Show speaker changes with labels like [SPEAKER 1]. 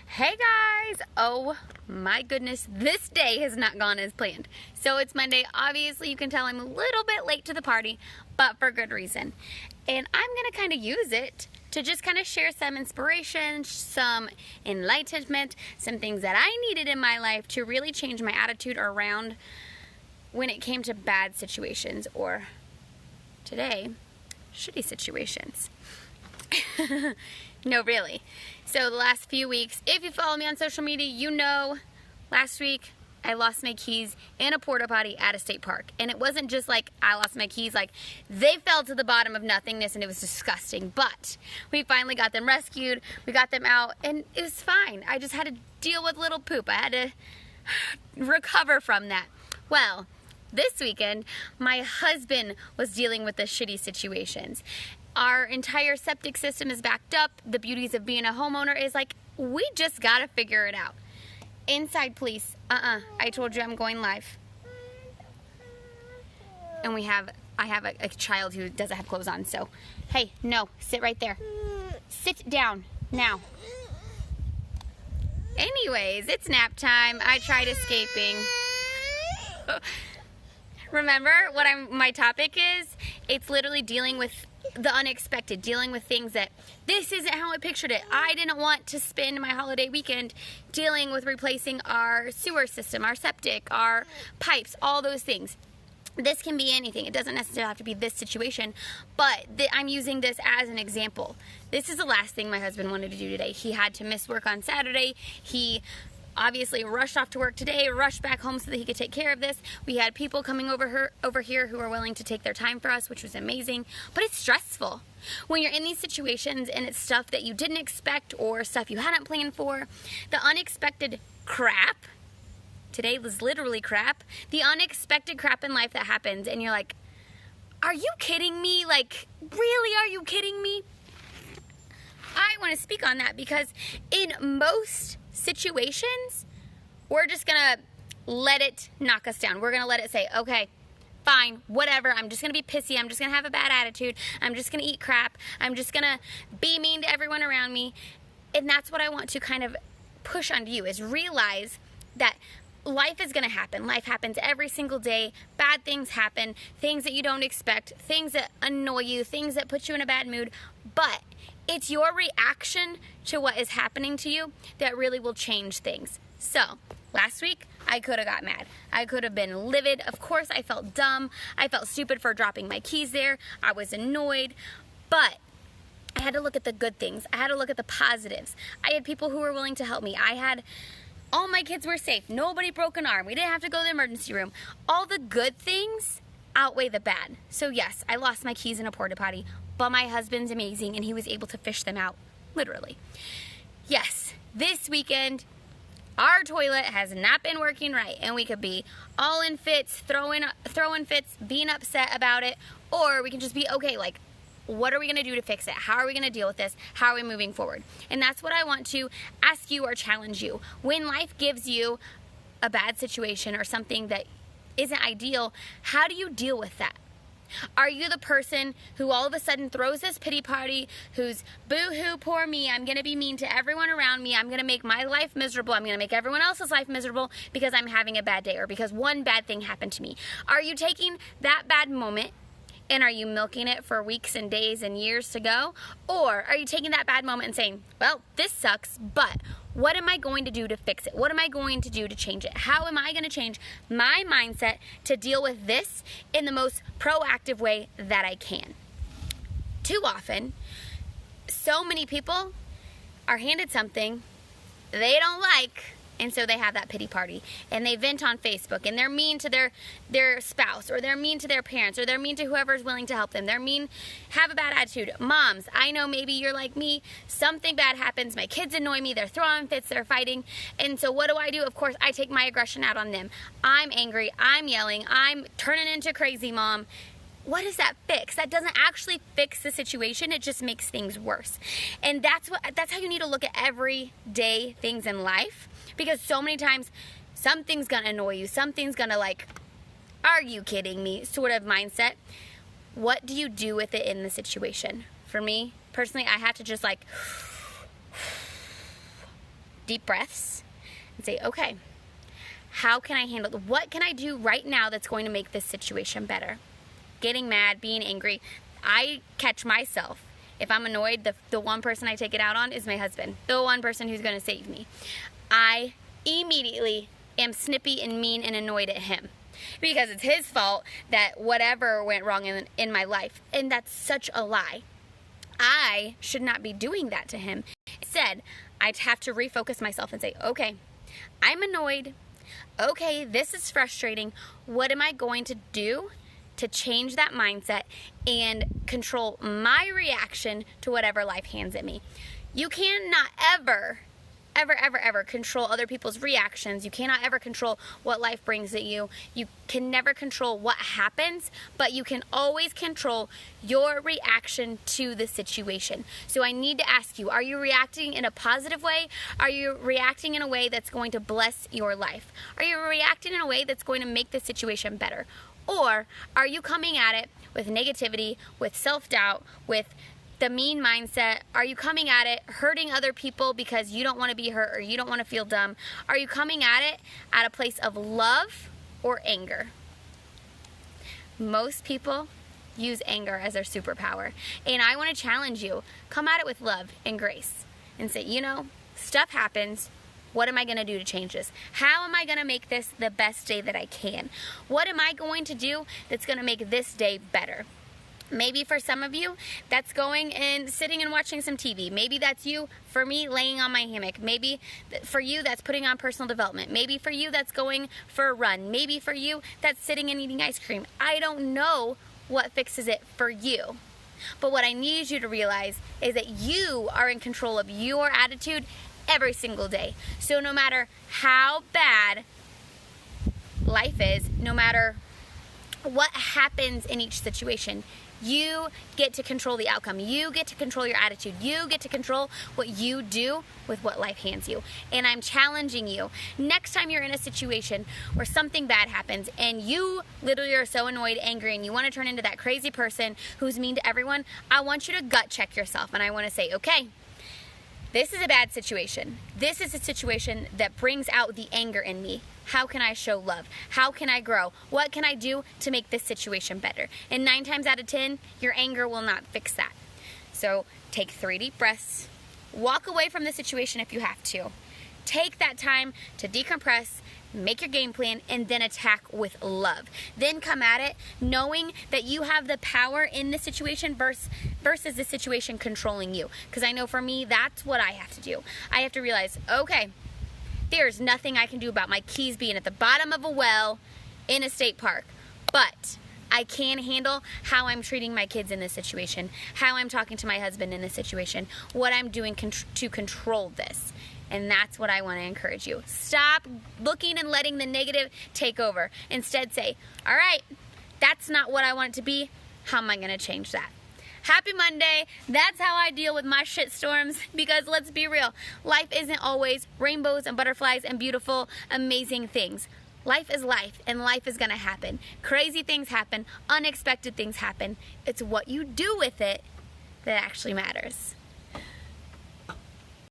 [SPEAKER 1] Hey guys! Oh my goodness, this day has not gone as planned. So it's Monday. Obviously, you can tell I'm a little bit late to the party, but for good reason. And I'm going to kind of use it to just kind of share some inspiration, some enlightenment, some things that I needed in my life to really change my attitude around when it came to bad situations, or today, shitty situations. No, really. So the last few weeks, if you follow me on social media, you know last week I lost my keys in a porta potty at a state park. And it wasn't just like I lost my keys, like they fell to the bottom of nothingness and it was disgusting. But we finally got them rescued, we got them out, and it was fine. I just had to deal with little poop. I had to recover from that. Well, this weekend, my husband was dealing with the shitty situations. Our entire septic system is backed up. The beauties of being a homeowner is like, we just gotta figure it out. Inside police, I told you I'm going live. And I have a child who doesn't have clothes on, so, hey, no, sit right there. Sit down, now. Anyways, it's nap time. I tried escaping. Remember what my topic is? It's literally dealing with the unexpected, dealing with things that this isn't how I pictured it. I didn't want to spend my holiday weekend dealing with replacing our sewer system, our septic, our pipes, all those things. This can be anything. It doesn't necessarily have to be this situation, but I'm using this as an example. This is the last thing my husband wanted to do today. He had to miss work on Saturday. He obviously rushed off to work today, rushed back home so that he could take care of this. We had people coming over here who were willing to take their time for us, which was amazing. But it's stressful. When you're in these situations and it's stuff that you didn't expect or stuff you hadn't planned for, the unexpected crap, today was literally crap, the unexpected crap in life that happens and you're like, are you kidding me? Like, really, are you kidding me? I want to speak on that because in most situations, we're just gonna let it knock us down. We're gonna let it say, okay, fine, whatever, I'm just gonna be pissy, I'm just gonna have a bad attitude, I'm just gonna eat crap, I'm just gonna be mean to everyone around me. And that's what I want to kind of push onto you, is realize that life is gonna happen. Life happens every single day. Bad things happen, things that you don't expect, things that annoy you, things that put you in a bad mood, but it's your reaction to what is happening to you that really will change things. So, last week, I could have got mad. I could have been livid. Of course, I felt dumb. I felt stupid for dropping my keys there. I was annoyed. But I had to look at the good things. I had to look at the positives. I had people who were willing to help me. All my kids were safe. Nobody broke an arm. We didn't have to go to the emergency room. All the good things outweigh the bad. So yes, I lost my keys in a porta potty, but my husband's amazing and he was able to fish them out, literally. Yes, this weekend, our toilet has not been working right, and we could be all in fits, throwing fits, being upset about it, or we can just be okay, like, what are we gonna do to fix it? How are we gonna deal with this? How are we moving forward? And that's what I want to ask you or challenge you. When life gives you a bad situation or something that isn't ideal, how do you deal with that? Are you the person who all of a sudden throws this pity party, who's boo-hoo, poor me, I'm going to be mean to everyone around me, I'm going to make my life miserable, I'm going to make everyone else's life miserable because I'm having a bad day or because one bad thing happened to me? Are you taking that bad moment and are you milking it for weeks and days and years to go? Or are you taking that bad moment and saying, well, this sucks, but what am I going to do to fix it? What am I going to do to change it? How am I going to change my mindset to deal with this in the most proactive way that I can? Too often, so many people are handed something they don't like, and so they have that pity party, and they vent on Facebook, and they're mean to their spouse, or they're mean to their parents, or they're mean to whoever's willing to help them. They're mean, have a bad attitude. Moms, I know maybe you're like me, something bad happens, my kids annoy me, they're throwing fits, they're fighting, and so what do? Of course, I take my aggression out on them. I'm angry, I'm yelling, I'm turning into crazy mom. What does that fix? That doesn't actually fix the situation. It just makes things worse. And that's how you need to look at everyday things in life. Because so many times, something's gonna annoy you. Something's gonna like, are you kidding me? Sort of mindset. What do you do with it in the situation? For me, personally, I have to just like deep breaths and say, okay, how can I handle it? What can I do right now that's going to make this situation better? Getting mad, being angry. I catch myself. If I'm annoyed, the one person I take it out on is my husband, the one person who's going to save me. I immediately am snippy and mean and annoyed at him because it's his fault that whatever went wrong in my life. And that's such a lie. I should not be doing that to him. Instead, I'd have to refocus myself and say, okay, I'm annoyed. Okay, this is frustrating. What am I going to do to change that mindset and control my reaction to whatever life hands at me? You cannot ever control other people's reactions. You cannot ever control what life brings at you. You can never control what happens, but you can always control your reaction to the situation. So I need to ask you, are you reacting in a positive way? Are you reacting in a way that's going to bless your life? Are you reacting in a way that's going to make the situation better? Or are you coming at it with negativity, with self-doubt, with the mean mindset? Are you coming at it hurting other people because you don't want to be hurt or you don't want to feel dumb? Are you coming at it at a place of love or anger? Most people use anger as their superpower. And I want to challenge you. Come at it with love and grace and say, stuff happens. What am I going to do to change this? How am I going to make this the best day that I can? What am I going to do that's going to make this day better? Maybe for some of you, that's going and sitting and watching some TV. Maybe that's you, for me, laying on my hammock. Maybe for you, that's putting on personal development. Maybe for you, that's going for a run. Maybe for you, that's sitting and eating ice cream. I don't know what fixes it for you. But what I need you to realize is that you are in control of your attitude every single day. So no matter how bad life is, no matter what happens in each situation, you get to control the outcome. You get to control your attitude. You get to control what you do with what life hands you. And I'm challenging you, next time you're in a situation where something bad happens and you literally are so annoyed, angry, and you want to turn into that crazy person who's mean to everyone, I want you to gut check yourself. And I want to say, okay, this is a bad situation. This is a situation that brings out the anger in me. How can I show love? How can I grow? What can I do to make this situation better? And 9 times out of 10, your anger will not fix that. So take 3 deep breaths. Walk away from the situation if you have to. Take that time to decompress, make your game plan, and then attack with love. Then come at it knowing that you have the power in the situation versus the situation controlling you. Because I know for me, that's what I have to do. I have to realize, okay, there's nothing I can do about my keys being at the bottom of a well in a state park. But I can handle how I'm treating my kids in this situation, how I'm talking to my husband in this situation, what I'm doing to control this. And that's what I want to encourage you. Stop looking and letting the negative take over. Instead say, all right, that's not what I want it to be. How am I going to change that? Happy Monday. That's how I deal with my shit storms, because let's be real. Life isn't always rainbows and butterflies and beautiful, amazing things. Life is life, and life is going to happen. Crazy things happen. Unexpected things happen. It's what you do with it that actually matters.